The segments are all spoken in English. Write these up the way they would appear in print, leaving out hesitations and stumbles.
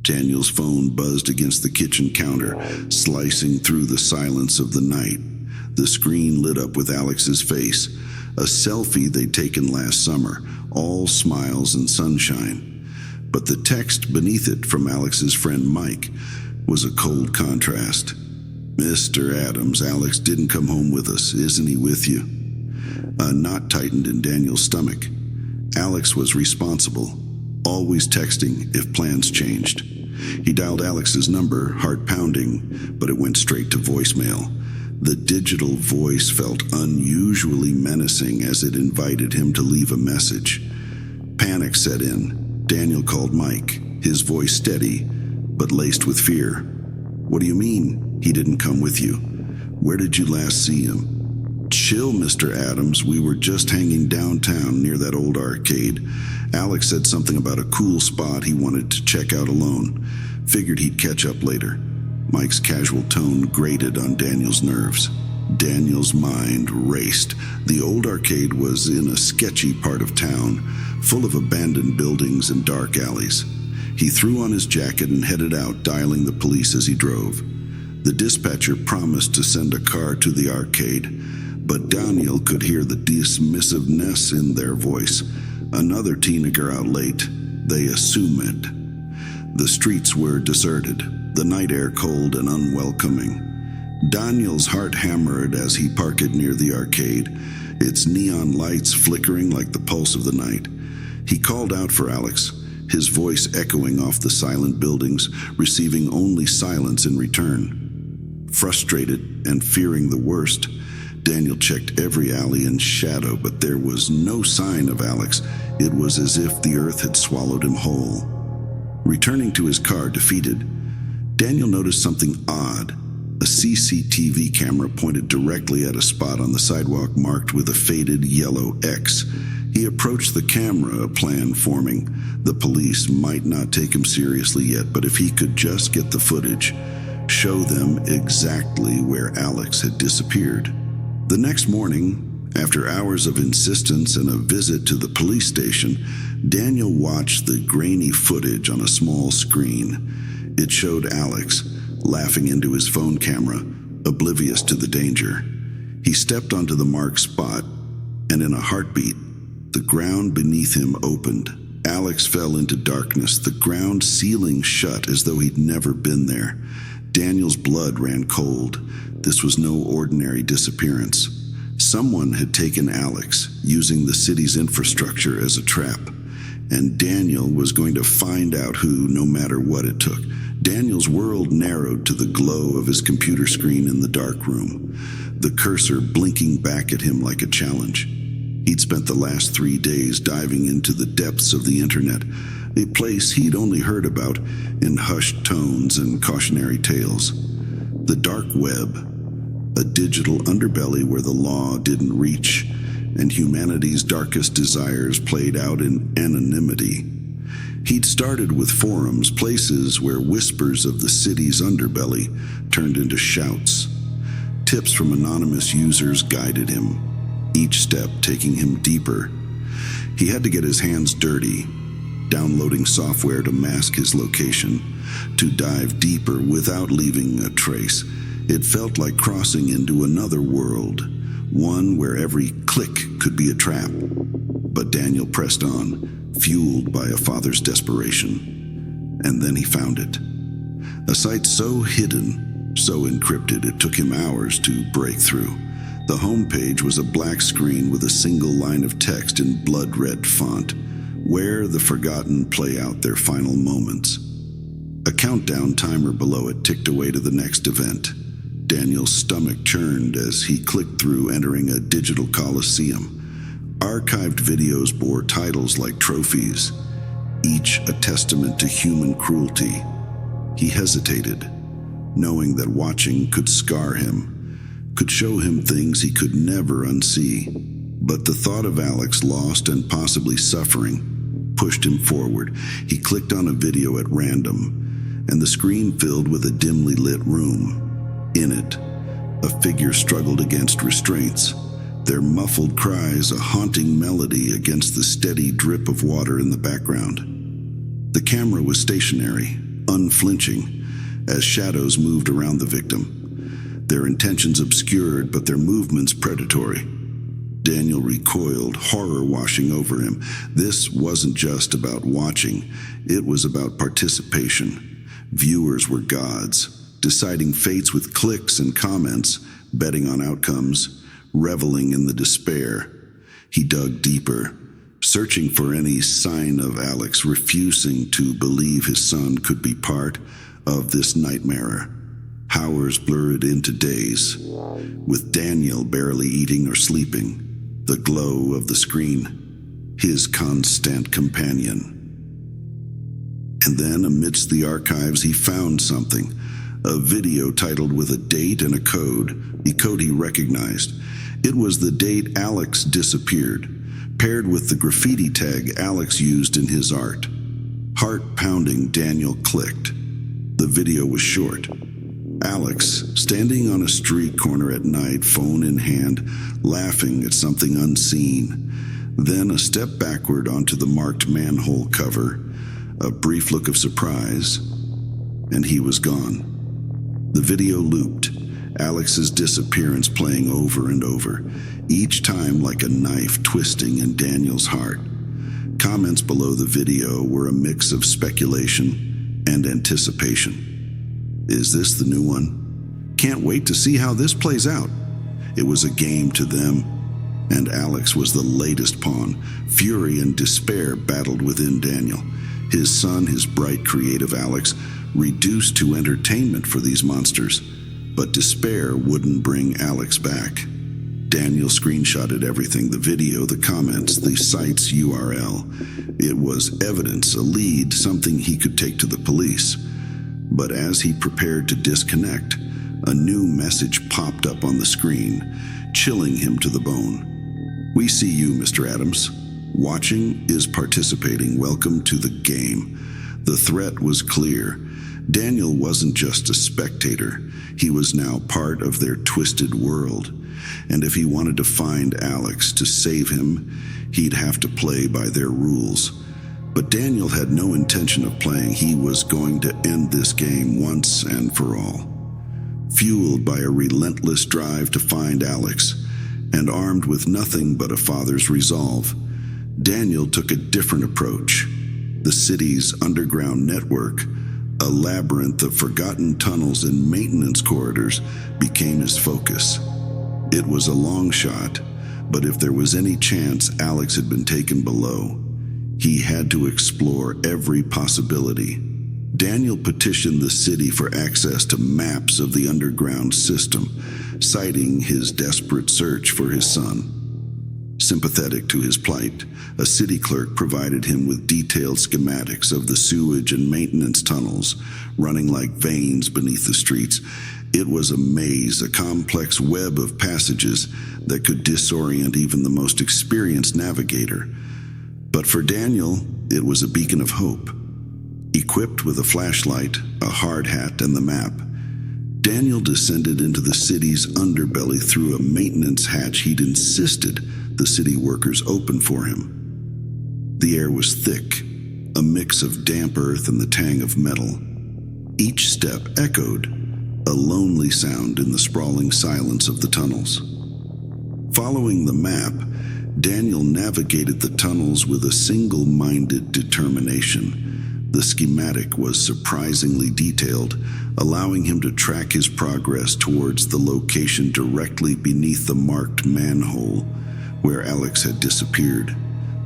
Daniel's phone buzzed against the kitchen counter, slicing through the silence of the night. The screen lit up with Alex's face, a selfie they'd taken last summer, all smiles and sunshine. But the text beneath it from Alex's friend Mike was a cold contrast. "Mr. Adams, Alex didn't come home with us. Isn't he with you?" A knot tightened in Daniel's stomach. Alex was responsible, always texting if plans changed. He dialed Alex's number, heart pounding, but it went straight to voicemail. The digital voice felt unusually menacing as it invited him to leave a message. Panic set in. Daniel called Mike, his voice steady, but laced with fear. "What do you mean, he didn't come with you? Where did you last see him?" "Chill, Mr. Adams. We were just hanging downtown near that old arcade. Alex said something about a cool spot he wanted to check out alone. Figured he'd catch up later." Mike's casual tone grated on Daniel's nerves. Daniel's mind raced. The old arcade was in a sketchy part of town, full of abandoned buildings and dark alleys. He threw on his jacket and headed out, dialing the police as he drove. The dispatcher promised to send a car to the arcade, but Daniel could hear the dismissiveness in their voice. Another teenager out late. They assumed. The streets were deserted, the night air cold and unwelcoming. Daniel's heart hammered as he parked near the arcade, its neon lights flickering like the pulse of the night. He called out for Alex, his voice echoing off the silent buildings, receiving only silence in return. Frustrated and fearing the worst, Daniel checked every alley and shadow, but there was no sign of Alex. It was as if the earth had swallowed him whole. Returning to his car defeated, Daniel noticed something odd. A CCTV camera pointed directly at a spot on the sidewalk marked with a faded yellow X. He approached the camera, a plan forming. The police might not take him seriously yet, but if he could just get the footage, show them exactly where Alex had disappeared. The next morning, after hours of insistence and a visit to the police station, Daniel watched the grainy footage on a small screen. It showed Alex laughing into his phone camera, oblivious to the danger. He stepped onto the marked spot, and in a heartbeat, the ground beneath him opened. Alex fell into darkness, the ground sealing shut as though he'd never been there. Daniel's blood ran cold. This was no ordinary disappearance. Someone had taken Alex, using the city's infrastructure as a trap. And Daniel was going to find out who, no matter what it took. Daniel's world narrowed to the glow of his computer screen in the dark room, the cursor blinking back at him like a challenge. He'd spent the last 3 days diving into the depths of the internet, a place he'd only heard about in hushed tones and cautionary tales. The dark web, a digital underbelly where the law didn't reach, and humanity's darkest desires played out in anonymity. He'd started with forums, places where whispers of the city's underbelly turned into shouts. Tips from anonymous users guided him, each step taking him deeper. He had to get his hands dirty, downloading software to mask his location, to dive deeper without leaving a trace. It felt like crossing into another world, one where every click could be a trap. But Daniel pressed on, fueled by a father's desperation. And then he found it. A site so hidden, so encrypted, it took him hours to break through. The homepage was a black screen with a single line of text in blood-red font, where the forgotten play out their final moments. A countdown timer below it ticked away to the next event. Daniel's stomach churned as he clicked through, entering a digital coliseum. Archived videos bore titles like trophies, each a testament to human cruelty. He hesitated, knowing that watching could scar him, could show him things he could never unsee. But the thought of Alex lost and possibly suffering pushed him forward. He clicked on a video at random, and the screen filled with a dimly lit room. In it, a figure struggled against restraints, their muffled cries a haunting melody against the steady drip of water in the background. The camera was stationary, unflinching, as shadows moved around the victim. Their intentions obscured, but their movements predatory. Daniel recoiled, horror washing over him. This wasn't just about watching, it was about participation. Viewers were gods, deciding fates with clicks and comments, betting on outcomes, reveling in the despair. He dug deeper, searching for any sign of Alex, refusing to believe his son could be part of this nightmare. Hours blurred into days, with Daniel barely eating or sleeping, the glow of the screen, his constant companion. And then, amidst the archives, he found something, a video titled with a date and a code he recognized. It was the date Alex disappeared, paired with the graffiti tag Alex used in his art. Heart-pounding, Daniel clicked. The video was short. Alex, standing on a street corner at night, phone in hand, laughing at something unseen. Then a step backward onto the marked manhole cover, a brief look of surprise, and he was gone. The video looped, Alex's disappearance playing over and over, each time like a knife twisting in Daniel's heart. Comments below the video were a mix of speculation and anticipation. Is this the new one? Can't wait to see how this plays out. It was a game to them, and Alex was the latest pawn. Fury and despair battled within Daniel. His son, his bright, creative Alex, reduced to entertainment for these monsters. But despair wouldn't bring Alex back. Daniel screenshotted everything, the video, the comments, the site's URL. It was evidence, a lead, something he could take to the police. But as he prepared to disconnect, a new message popped up on the screen, chilling him to the bone. "We see you, Mr. Adams. Watching is participating. Welcome to the game." The threat was clear. Daniel wasn't just a spectator. He was now part of their twisted world. And if he wanted to find Alex, to save him, he'd have to play by their rules. But Daniel had no intention of playing. He was going to end this game once and for all. Fueled by a relentless drive to find Alex, and armed with nothing but a father's resolve, Daniel took a different approach. The city's underground network, a labyrinth of forgotten tunnels and maintenance corridors, became his focus. It was a long shot, but if there was any chance Alex had been taken below, he had to explore every possibility. Daniel petitioned the city for access to maps of the underground system, citing his desperate search for his son. Sympathetic to his plight, a city clerk provided him with detailed schematics of the sewage and maintenance tunnels running like veins beneath the streets. It was a maze, a complex web of passages that could disorient even the most experienced navigator. But for Daniel, it was a beacon of hope. Equipped with a flashlight, a hard hat, and the map, Daniel descended into the city's underbelly through a maintenance hatch he'd insisted the city workers open for him. The air was thick, a mix of damp earth and the tang of metal. Each step echoed, a lonely sound in the sprawling silence of the tunnels. Following the map, Daniel navigated the tunnels with a single-minded determination. The schematic was surprisingly detailed, allowing him to track his progress towards the location directly beneath the marked manhole where Alex had disappeared.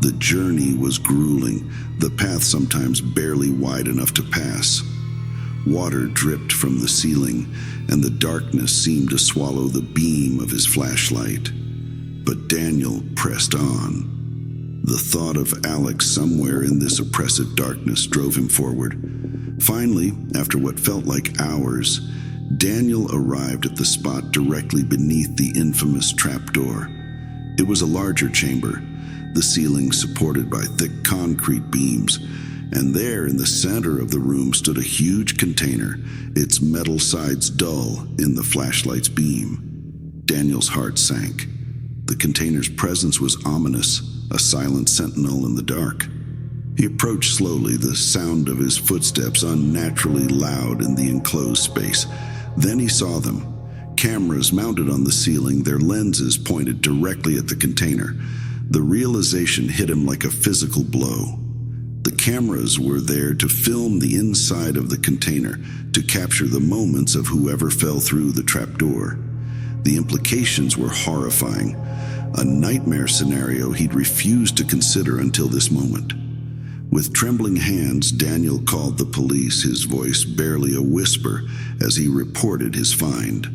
The journey was grueling, the path sometimes barely wide enough to pass. Water dripped from the ceiling, and the darkness seemed to swallow the beam of his flashlight. But Daniel pressed on. The thought of Alex somewhere in this oppressive darkness drove him forward. Finally, after what felt like hours, Daniel arrived at the spot directly beneath the infamous trapdoor. It was a larger chamber, the ceiling supported by thick concrete beams, and there in the center of the room stood a huge container, its metal sides dull in the flashlight's beam. Daniel's heart sank. The container's presence was ominous, a silent sentinel in the dark. He approached slowly, the sound of his footsteps unnaturally loud in the enclosed space. Then he saw them. Cameras mounted on the ceiling, their lenses pointed directly at the container. The realization hit him like a physical blow. The cameras were there to film the inside of the container, to capture the moments of whoever fell through the trapdoor. The implications were horrifying, a nightmare scenario he'd refused to consider until this moment. With trembling hands, Daniel called the police, his voice barely a whisper as he reported his find.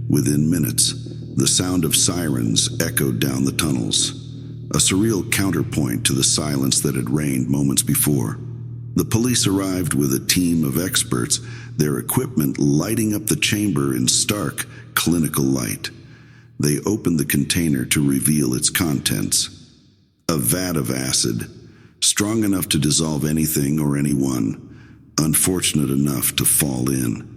Within minutes, the sound of sirens echoed down the tunnels, a surreal counterpoint to the silence that had reigned moments before. The police arrived with a team of experts, their equipment lighting up the chamber in stark, clinical light. They opened the container to reveal its contents. A vat of acid, strong enough to dissolve anything or anyone, unfortunate enough to fall in.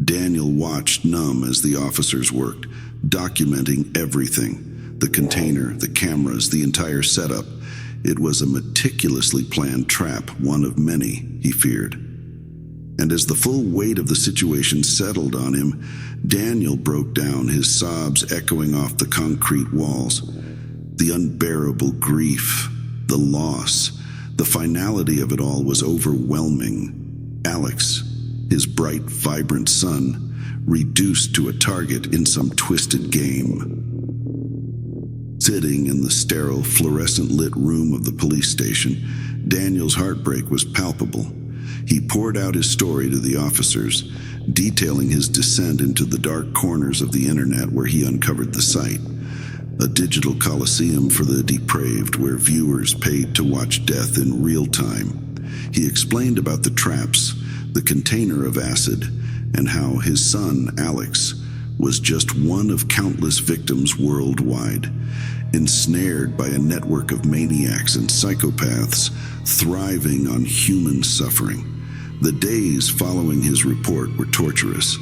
Daniel watched numb as the officers worked, documenting everything. The container, the cameras, the entire setup. It was a meticulously planned trap, one of many, he feared. And as the full weight of the situation settled on him, Daniel broke down, his sobs echoing off the concrete walls. The unbearable grief, the loss, the finality of it all was overwhelming. Alex, his bright, vibrant son, reduced to a target in some twisted game. Sitting in the sterile, fluorescent-lit room of the police station, Daniel's heartbreak was palpable. He poured out his story to the officers, detailing his descent into the dark corners of the internet where he uncovered the site. A digital coliseum for the depraved where viewers paid to watch death in real time. He explained about the traps, the container of acid, and how his son, Alex, was just one of countless victims worldwide, ensnared by a network of maniacs and psychopaths thriving on human suffering. The days following his report were torturous.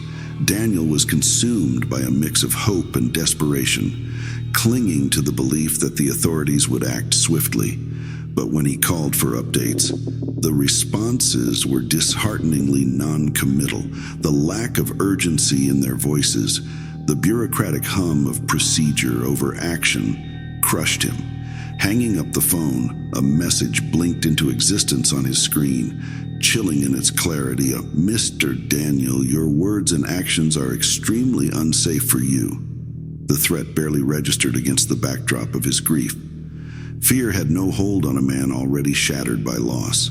Daniel was consumed by a mix of hope and desperation, clinging to the belief that the authorities would act swiftly. But when he called for updates, the responses were dishearteningly non-committal. The lack of urgency in their voices, the bureaucratic hum of procedure over action, crushed him. Hanging up the phone, a message blinked into existence on his screen, chilling in its clarity. Mr. Daniel, your words and actions are extremely unsafe for you. The threat barely registered against the backdrop of his grief. Fear had no hold on a man already shattered by loss.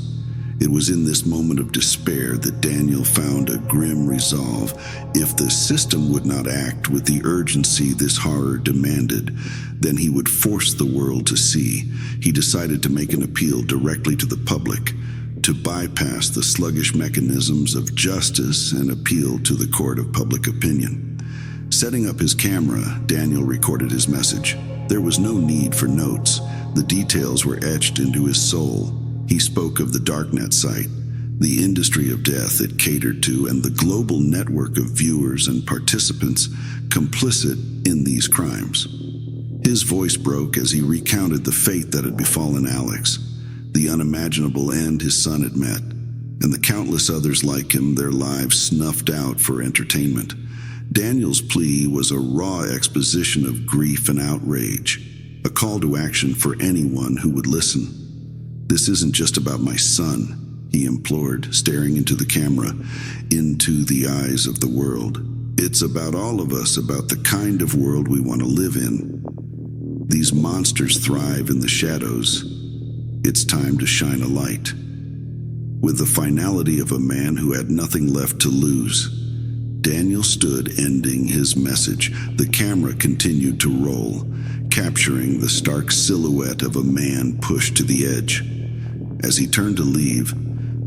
It was in this moment of despair that Daniel found a grim resolve. If the system would not act with the urgency this horror demanded, then he would force the world to see. He decided to make an appeal directly to the public, to bypass the sluggish mechanisms of justice and appeal to the court of public opinion. Setting up his camera, Daniel recorded his message. There was no need for notes. The details were etched into his soul. He spoke of the darknet site, the industry of death it catered to, and the global network of viewers and participants complicit in these crimes. His voice broke as he recounted the fate that had befallen Alex, the unimaginable end his son had met, and the countless others like him, their lives snuffed out for entertainment. Daniel's plea was a raw exposition of grief and outrage, a call to action for anyone who would listen. "This isn't just about my son," he implored, staring into the camera, into the eyes of the world. "It's about all of us, about the kind of world we want to live in. These monsters thrive in the shadows. It's time to shine a light." With the finality of a man who had nothing left to lose, Daniel stood, ending his message. The camera continued to roll, capturing the stark silhouette of a man pushed to the edge. As he turned to leave,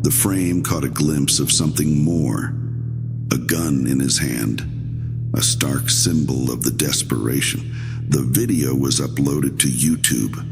the frame caught a glimpse of something more, a gun in his hand, a stark symbol of the desperation. The video was uploaded to YouTube,